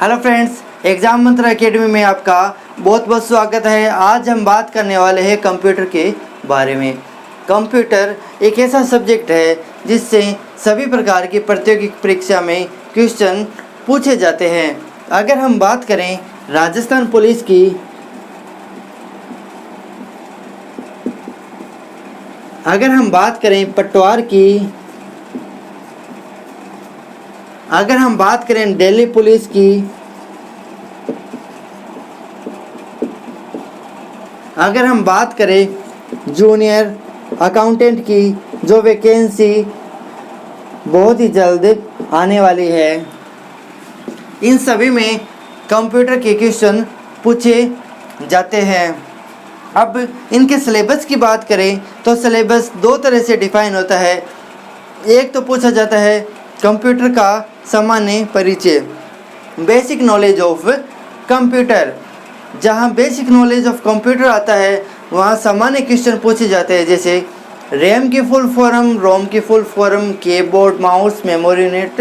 Hello friends, exam मंत्र academy में आपका बहुत बहुत स्वागत है। आज हम बात करने वाले हैं कंप्यूटर के बारे में। कंप्यूटर एक ऐसा सब्जेक्ट है जिससे सभी प्रकार की प्रतियोगिक परीक्षा में क्वेश्चन पूछे जाते हैं। अगर हम बात करें राजस्थान पुलिस की, अगर हम बात करें पटवार की, अगर हम बात करें दिल्ली पुलिस की, अगर हम बात करें जूनियर अकाउंटेंट की, जो वैकेंसी बहुत ही जल्द आने वाली है, इन सभी में कंप्यूटर के क्वेश्चन पूछे जाते हैं। अब इनके सिलेबस की बात करें तो सिलेबस दो तरह से डिफाइन होता है। एक तो पूछा जाता है कंप्यूटर का सामान्य परिचय, बेसिक नॉलेज ऑफ कंप्यूटर। जहाँ बेसिक नॉलेज ऑफ कंप्यूटर आता है वहाँ सामान्य क्वेश्चन पूछे जाते हैं, जैसे रैम की फुल फॉर्म, रोम की full form, keyboard, mouse, memory unit,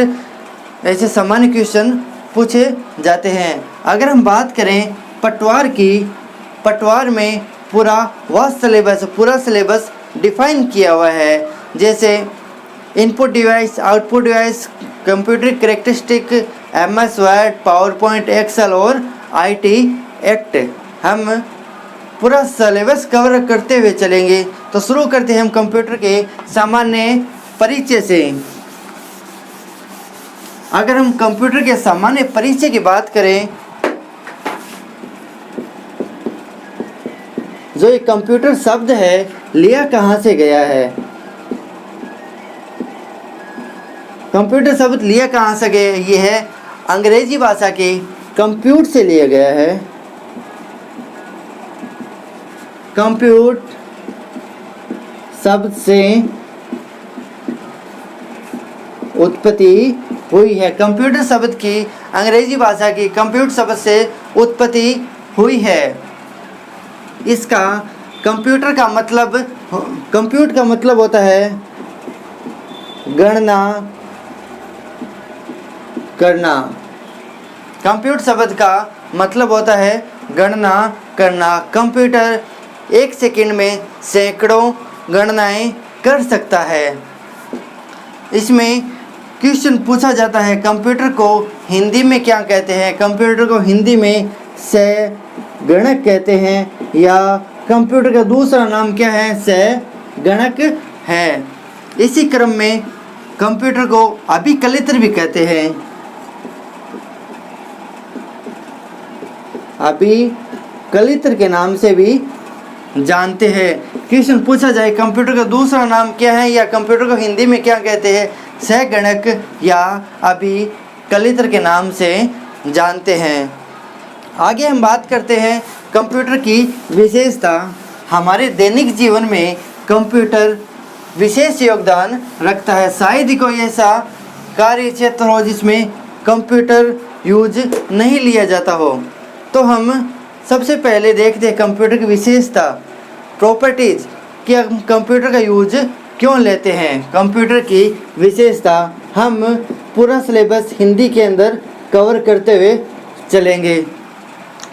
ऐसे सामान्य क्वेश्चन पूछे जाते हैं। अगर हम बात करें पटवार की, पटवार में पूरा सिलेबस डिफाइन किया हुआ है, जैसे input device, output device, computer characteristic, MS Word, PowerPoint, Excel और IT एक्ट। हम पूरा सिलेबस कवर करते हुए चलेंगे। तो शुरू करते हैं हम कंप्यूटर के सामान्य परिचय से। अगर हम कंप्यूटर के सामान्य परिचय की बात करें, जो ये कंप्यूटर शब्द है लिया कहाँ से गया है? कंप्यूटर शब्द लिया कहाँ से गया? ये है अंग्रेजी भाषा के कंप्यूट से लिया गया है। कंप्यूट शब्द से उत्पत्ति हुई है। कंप्यूटर शब्द की अंग्रेजी भाषा की कंप्यूट शब्द से उत्पत्ति हुई है। इसका कंप्यूटर का मतलब, कंप्यूट का मतलब होता है गणना करना। कंप्यूट शब्द का मतलब होता है गणना करना। कंप्यूटर एक सेकंड में सैकड़ों गणनाएं कर सकता है। इसमें क्वेश्चन पूछा जाता है कंप्यूटर को हिंदी में क्या कहते हैं? कंप्यूटर को हिंदी में संगणक कहते हैं, या कंप्यूटर का दूसरा नाम क्या है? संगणक है। इसी क्रम में कंप्यूटर को अभिकलित्र भी कहते हैं। अभिकलित्र के नाम से भी जानते हैं। क्वेश्चन पूछा जाए कंप्यूटर का दूसरा नाम क्या है, या कंप्यूटर को हिंदी में क्या कहते हैं? संगणक या अभिकलित्र के नाम से जानते हैं। आगे हम बात करते हैं कंप्यूटर की विशेषता। हमारे दैनिक जीवन में कंप्यूटर विशेष योगदान रखता है। शायद ही कोई ऐसा कार्य क्षेत्र हो जिसमें कंप्यूटर यूज नहीं लिया जाता हो। तो हम सबसे पहले देखते हैं कंप्यूटर की विशेषता, प्रॉपर्टीज, कि हम कंप्यूटर का यूज क्यों लेते हैं। कंप्यूटर की विशेषता हम पूरा सिलेबस हिंदी के अंदर कवर करते हुए चलेंगे,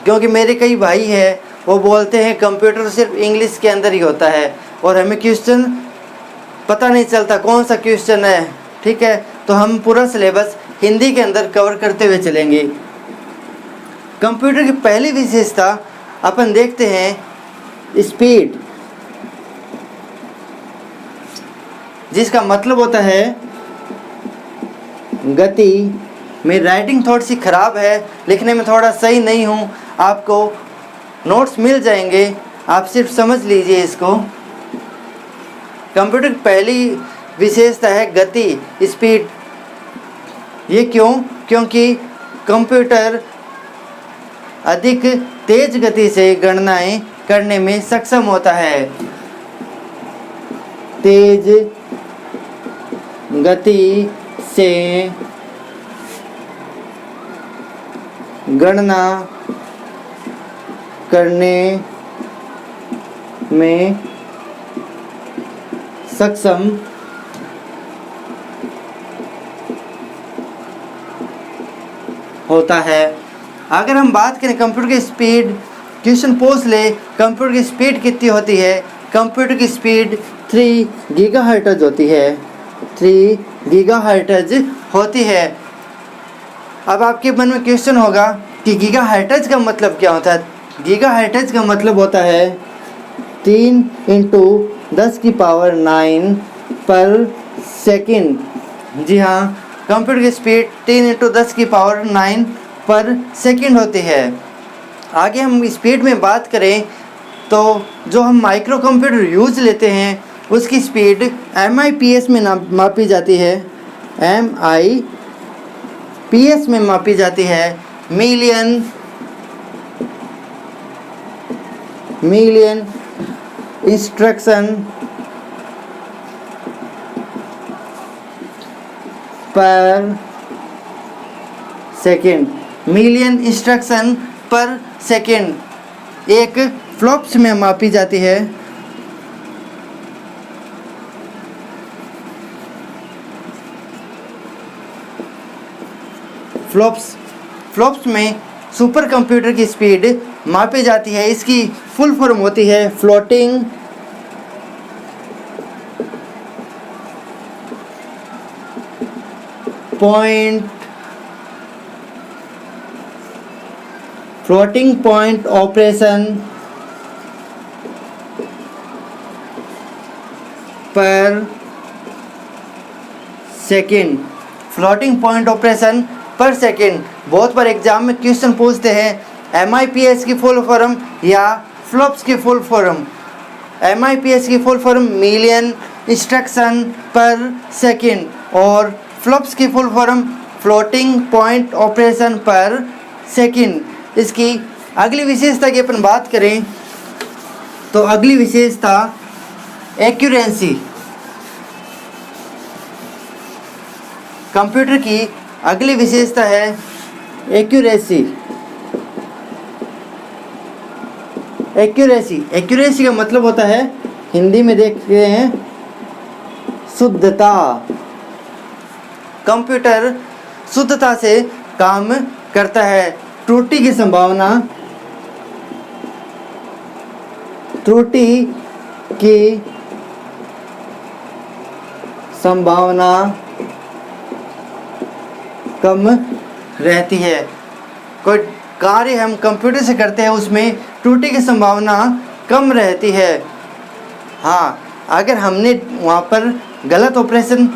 क्योंकि मेरे कई भाई हैं वो बोलते हैं कंप्यूटर सिर्फ इंग्लिश के अंदर ही होता है और हमें क्वेश्चन पता नहीं चलता कौन सा क्वेश्चन है। ठीक है, तो हम पूरा सिलेबस हिंदी के अंदर कवर करते हुए चलेंगे। कंप्यूटर की पहली विशेषता अपन देखते हैं स्पीड, जिसका मतलब होता है गति। मेरी राइटिंग थोड़ी सी ख़राब है, लिखने में थोड़ा सही नहीं हूँ। आपको नोट्स मिल जाएंगे, आप सिर्फ समझ लीजिए इसको। कंप्यूटर की पहली विशेषता है गति, स्पीड। ये क्यों? क्योंकि कंप्यूटर अधिक तेज गति से गणनाएं करने में सक्षम होता है। तेज गति से गणना करने में सक्षम होता है। अगर हम बात करें कंप्यूटर की स्पीड, क्वेश्चन पूछ ले कंप्यूटर की स्पीड कितनी होती है, कंप्यूटर की स्पीड 3 गीगाहर्ट्ज़ होती है, 3 गीगाहर्ट्ज़ होती है। अब आपके मन में क्वेश्चन होगा कि गीगाहर्ट्ज़ का मतलब क्या होता है। गीगाहर्ट्ज़ का मतलब होता है 3 इंटू 10⁹ पर सेकंड। जी हाँ, कंप्यूटर की स्पीड 3 इंटू 10⁹ पर सेकंड होती है। आगे हम स्पीड में बात करें तो जो हम माइक्रो कंप्यूटर यूज़ लेते हैं उसकी स्पीड MIPS में मापी जाती है, MIPS में मापी जाती है, मिलियन इंस्ट्रक्शन पर सेकेंड, मिलियन इंस्ट्रक्शन पर सेकेंड एक फ्लॉप्स में मापी जाती है। फ्लॉप्स में सुपर कंप्यूटर की स्पीड मापी जाती है। इसकी फुल फॉर्म होती है फ्लोटिंग पॉइंट ऑपरेशन पर सेकेंड, फ्लोटिंग पॉइंट ऑपरेशन पर सेकेंड। बहुत बार एग्जाम में क्वेश्चन पूछते हैं MIPS की फुल फॉर्म या फ्लॉप्स की फुल फॉर्म। MIPS की फुल फॉर्म मिलियन इंस्ट्रक्शन पर सेकेंड और फ्लॉप्स की full form floating point operation पर सेकेंड। इसकी अगली विशेषता की अपन बात करें तो अगली विशेषता एक्यूरेंसी। कंप्यूटर की अगली विशेषता है एक्यूरेसी। एक्यूरेसी का मतलब होता है, हिंदी में देखते हैं, शुद्धता। कंप्यूटर शुद्धता से काम करता है। त्रुटि की संभावना कम रहती है। कोई कार्य हम कंप्यूटर से करते हैं उसमें त्रुटि की संभावना कम रहती है। हाँ, अगर हमने वहाँ पर गलत ऑपरेशन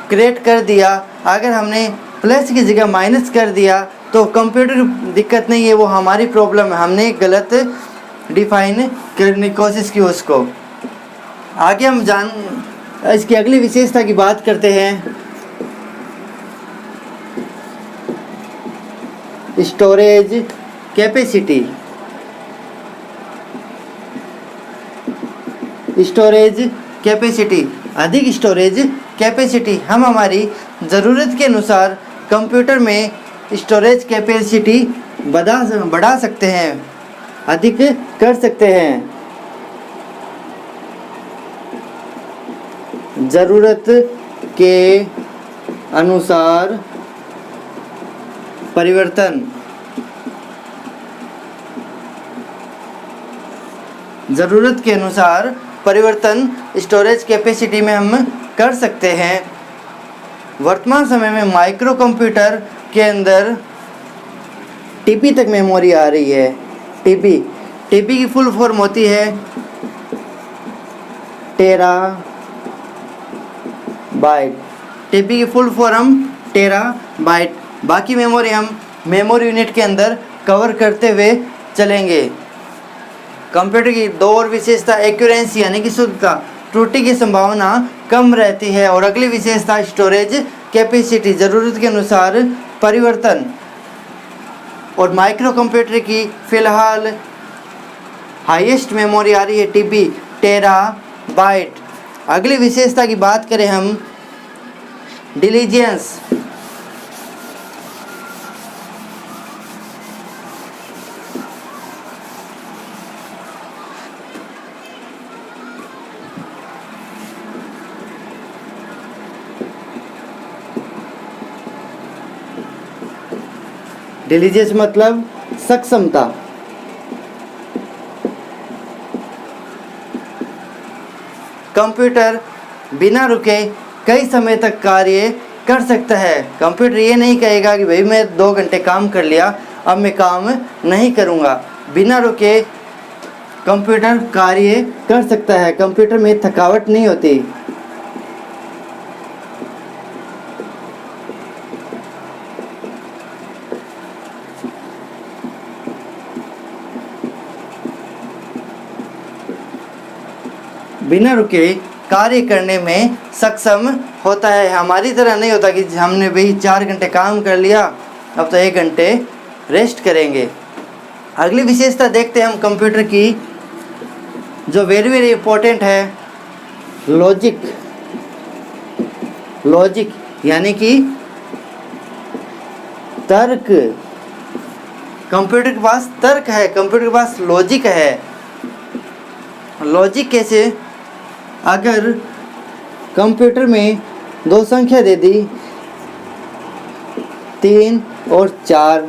क्रिएट कर दिया, अगर हमने प्लस की जगह माइनस कर दिया तो कंप्यूटर की दिक्कत नहीं है, वो हमारी प्रॉब्लम है, हमने गलत डिफाइन करने की कोशिश की उसको। आगे हम इसकी अगली विशेषता की बात करते हैं, स्टोरेज कैपेसिटी। अधिक स्टोरेज कैपेसिटी। हम हमारी ज़रूरत के अनुसार कंप्यूटर में स्टोरेज कैपेसिटी बढ़ा सकते हैं, अधिक कर सकते हैं। ज़रूरत के अनुसार परिवर्तन। ज़रूरत के अनुसार परिवर्तन स्टोरेज कैपेसिटी में हम कर सकते हैं। वर्तमान समय में माइक्रो कंप्यूटर के अंदर TB तक मेमोरी आ रही है। TB की फुल फॉर्म होती है टेराबाइट। TB की फुल फॉर्म टेराबाइट। बाकी मेमोरी हम मेमोरी यूनिट के अंदर कवर करते हुए चलेंगे। कंप्यूटर की दो और विशेषता, एक्यूरेंसी यानी कि शुद्धता, त्रुटि की संभावना कम रहती है, और अगली विशेषता स्टोरेज कैपेसिटी, ज़रूरत के अनुसार परिवर्तन। और माइक्रो कंप्यूटर की फ़िलहाल हाईएस्ट मेमोरी आ रही है TB, टेराबाइट। अगली विशेषता की बात करें हम, डिलीजेंस। डिलीजेंस मतलब सक्षमता। कंप्यूटर बिना रुके कई समय तक कार्य कर सकता है। कंप्यूटर ये नहीं कहेगा कि भाई मैं 2 घंटे काम कर लिया, अब मैं काम नहीं करूँगा। बिना रुके कंप्यूटर कार्य कर सकता है। कंप्यूटर में थकावट नहीं होती। बिना रुके कार्य करने में सक्षम होता है। हमारी तरह नहीं होता कि हमने भाई 4 घंटे काम कर लिया, अब तो 1 घंटे रेस्ट करेंगे। अगली विशेषता देखते हैं हम कंप्यूटर की, जो वेरी वेरी इंपॉर्टेंट है, लॉजिक यानी कि तर्क। कंप्यूटर के पास तर्क है, कंप्यूटर के पास लॉजिक है। लॉजिक कैसे? अगर कंप्यूटर में 2 संख्या दे दी, 3 और 4,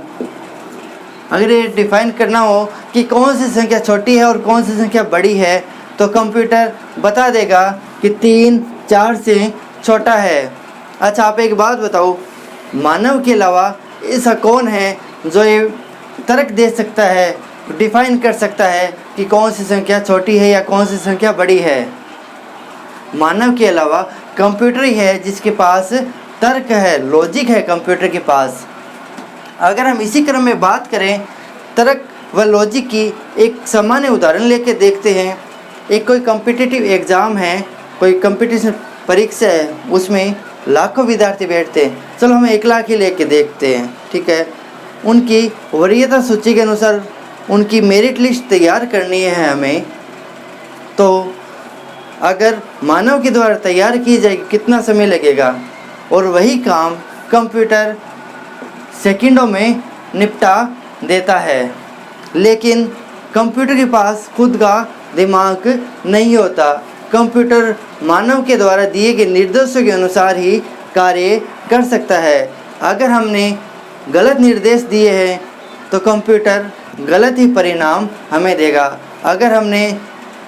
अगर ये डिफाइन करना हो कि कौन सी संख्या छोटी है और कौन सी संख्या बड़ी है, तो कंप्यूटर बता देगा कि 3 4 से छोटा है। अच्छा, आप एक बात बताओ, मानव के अलावा ऐसा कौन है जो ये तर्क दे सकता है, डिफाइन कर सकता है कि कौन सी संख्या छोटी है या कौन सी संख्या बड़ी है? मानव के अलावा कंप्यूटर ही है जिसके पास तर्क है, लॉजिक है कंप्यूटर के पास। अगर हम इसी क्रम में बात करें तर्क व लॉजिक की, एक सामान्य उदाहरण लेके देखते हैं। एक कोई कॉम्पिटिटिव एग्ज़ाम है, कोई कंपटीशन परीक्षा है, उसमें लाखों विद्यार्थी बैठते हैं। चलो हम 1 लाख ही लेके देखते हैं, ठीक है। उनकी वरीयता सूची के अनुसार उनकी मेरिट लिस्ट तैयार करनी है हमें। तो अगर मानव के द्वारा तैयार की जाएगी कितना समय लगेगा, और वही काम कंप्यूटर सेकंडों में निपटा देता है। लेकिन कंप्यूटर के पास खुद का दिमाग नहीं होता। कंप्यूटर मानव के द्वारा दिए गए निर्देशों के अनुसार ही कार्य कर सकता है। अगर हमने गलत निर्देश दिए हैं तो कंप्यूटर गलत ही परिणाम हमें देगा। अगर हमने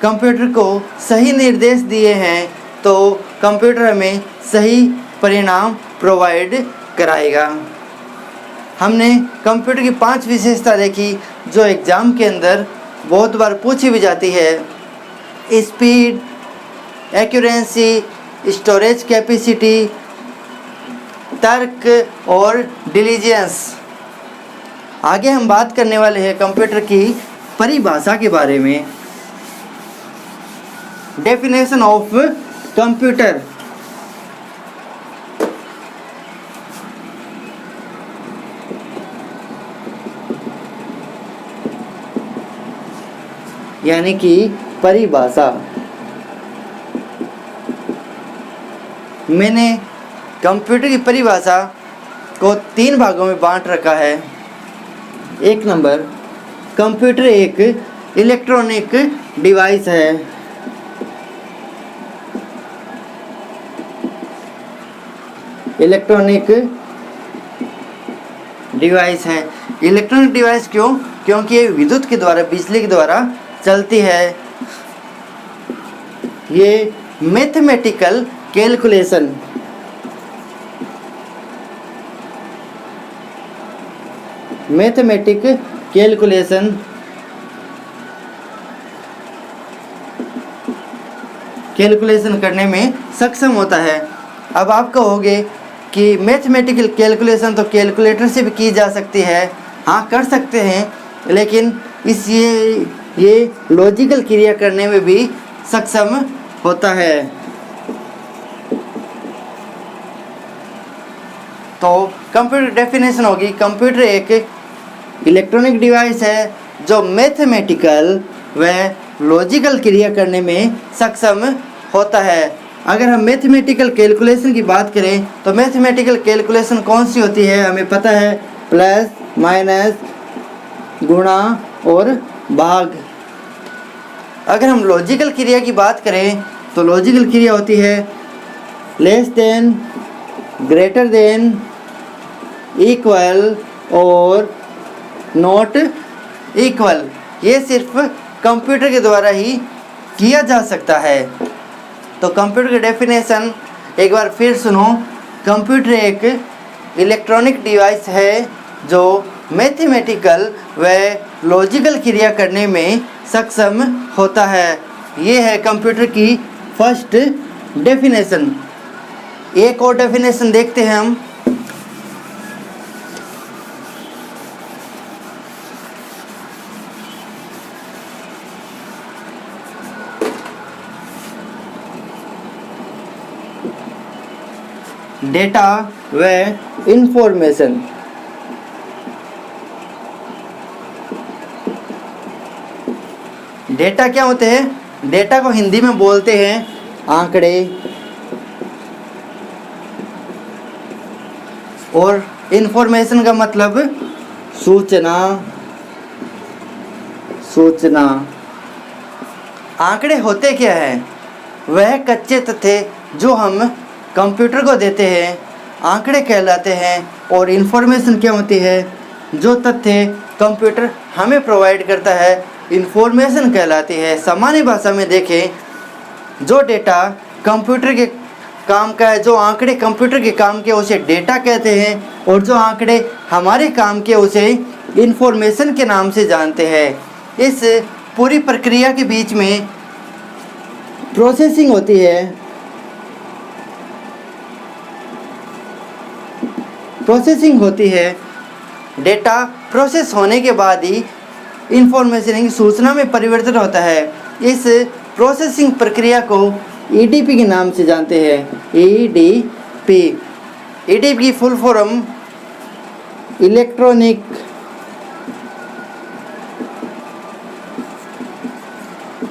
कंप्यूटर को सही निर्देश दिए हैं तो कंप्यूटर हमें सही परिणाम प्रोवाइड कराएगा। हमने कंप्यूटर की 5 विशेषता देखी जो एग्ज़ाम के अंदर बहुत बार पूछी भी जाती है। स्पीड, एक्यूरेंसी, स्टोरेज कैपेसिटी, तर्क और डिलीजेंस। आगे हम बात करने वाले हैं कंप्यूटर की परिभाषा के बारे में। Definition of computer. यानी कि परिभाषा। मैंने कंप्यूटर की परिभाषा को 3 भागों में बांट रखा है। 1 नंबर, कंप्यूटर एक इलेक्ट्रॉनिक डिवाइस है। इलेक्ट्रॉनिक डिवाइस है। इलेक्ट्रॉनिक डिवाइस क्यों? क्योंकि ये विद्युत के द्वारा, बिजली के द्वारा चलती है। ये मैथमेटिकल कैलकुलेशन, मैथमेटिक कैलकुलेशन करने में सक्षम होता है। अब आप कहोगे कि मैथमेटिकल कैलकुलेशन तो कैलकुलेटर से भी की जा सकती है। हाँ, कर सकते हैं, लेकिन ये लॉजिकल क्रिया करने में भी सक्षम होता है। तो कंप्यूटर डेफिनेशन होगी, कंप्यूटर एक इलेक्ट्रॉनिक डिवाइस है जो मैथमेटिकल व लॉजिकल क्रिया करने में सक्षम होता है। अगर हम मैथमेटिकल कैलकुलेशन की बात करें तो मैथमेटिकल कैलकुलेशन कौन सी होती है? हमें पता है, प्लस, माइनस, गुणा और भाग। अगर हम लॉजिकल क्रिया की बात करें तो लॉजिकल क्रिया होती है less than, greater than, equal, और नॉट इक्वल, ये सिर्फ कंप्यूटर के द्वारा ही किया जा सकता है। तो कंप्यूटर की डेफिनेशन एक बार फिर सुनो। कंप्यूटर एक इलेक्ट्रॉनिक डिवाइस है जो मैथमेटिकल व लॉजिकल क्रिया करने में सक्षम होता है। ये है कंप्यूटर की फर्स्ट डेफिनेशन। एक और डेफिनेशन देखते हैं हम। डेटा व इंफॉर्मेशन। डेटा क्या होते हैं? डेटा को हिंदी में बोलते हैं आंकड़े, और इंफॉर्मेशन का मतलब सूचना। आंकड़े होते क्या है? वह कच्चे तथ्य जो हम कंप्यूटर को देते हैं आंकड़े कहलाते हैं। और इंफॉर्मेशन क्या होती है? जो तथ्य कंप्यूटर हमें प्रोवाइड करता है इंफॉर्मेशन कहलाती है। सामान्य भाषा में देखें, जो डेटा कंप्यूटर के काम का है, जो आंकड़े कंप्यूटर के काम के उसे डेटा कहते हैं, और जो आंकड़े हमारे काम के उसे इंफॉर्मेशन के नाम से जानते हैं। इस पूरी प्रक्रिया के बीच में प्रोसेसिंग होती है। डेटा प्रोसेस होने के बाद ही इंफॉर्मेशन की सूचना में परिवर्तन होता है। इस प्रोसेसिंग प्रक्रिया को ईडीपी के नाम से जानते हैं। ईडीपी की full form electronic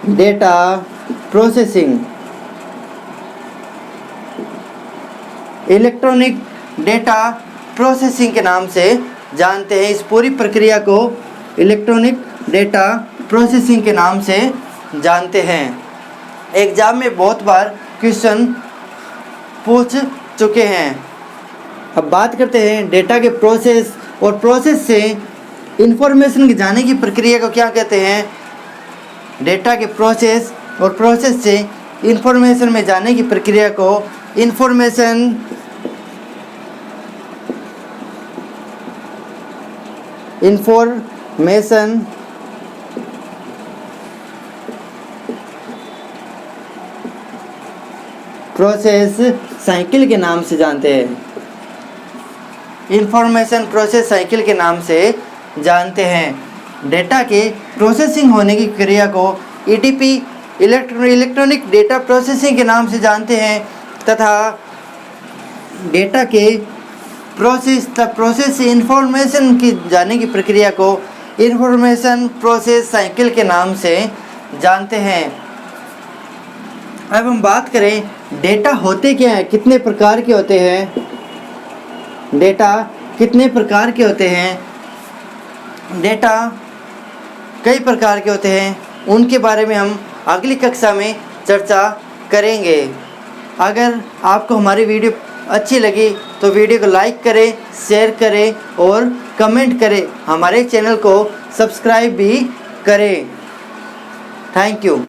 data processing. Electronic data processing के नाम से जानते हैं। इस पूरी प्रक्रिया को इलेक्ट्रॉनिक डेटा प्रोसेसिंग के नाम से जानते हैं। एग्जाम में बहुत बार क्वेश्चन पूछ चुके हैं। अब बात करते हैं डेटा के प्रोसेस, और प्रोसेस से इंफॉर्मेशन के जाने की प्रक्रिया को क्या कहते हैं? डेटा के प्रोसेस और प्रोसेस से इंफॉर्मेशन में जाने की प्रक्रिया को इंफॉर्मेशन प्रोसेस साइकिल के नाम से जानते हैं। इंफॉर्मेशन प्रोसेस साइकिल के नाम से जानते हैं। डेटा के प्रोसेसिंग होने की क्रिया को ईडीपी इलेक्ट्रॉनिक डेटा प्रोसेसिंग के नाम से जानते हैं, तथा डेटा के प्रोसेस से इंफॉर्मेशन की जाने की प्रक्रिया को इंफॉर्मेशन प्रोसेस साइकिल के नाम से जानते हैं। अब हम बात करें डेटा होते क्या हैं, कितने प्रकार के होते हैं। डेटा कितने प्रकार के होते हैं? डेटा कई प्रकार के होते हैं, उनके बारे में हम अगली कक्षा में चर्चा करेंगे। अगर आपको हमारी वीडियो अच्छी लगी तो वीडियो को लाइक करें, शेयर करें और कमेंट करें। हमारे चैनल को सब्सक्राइब भी करें। Thank you.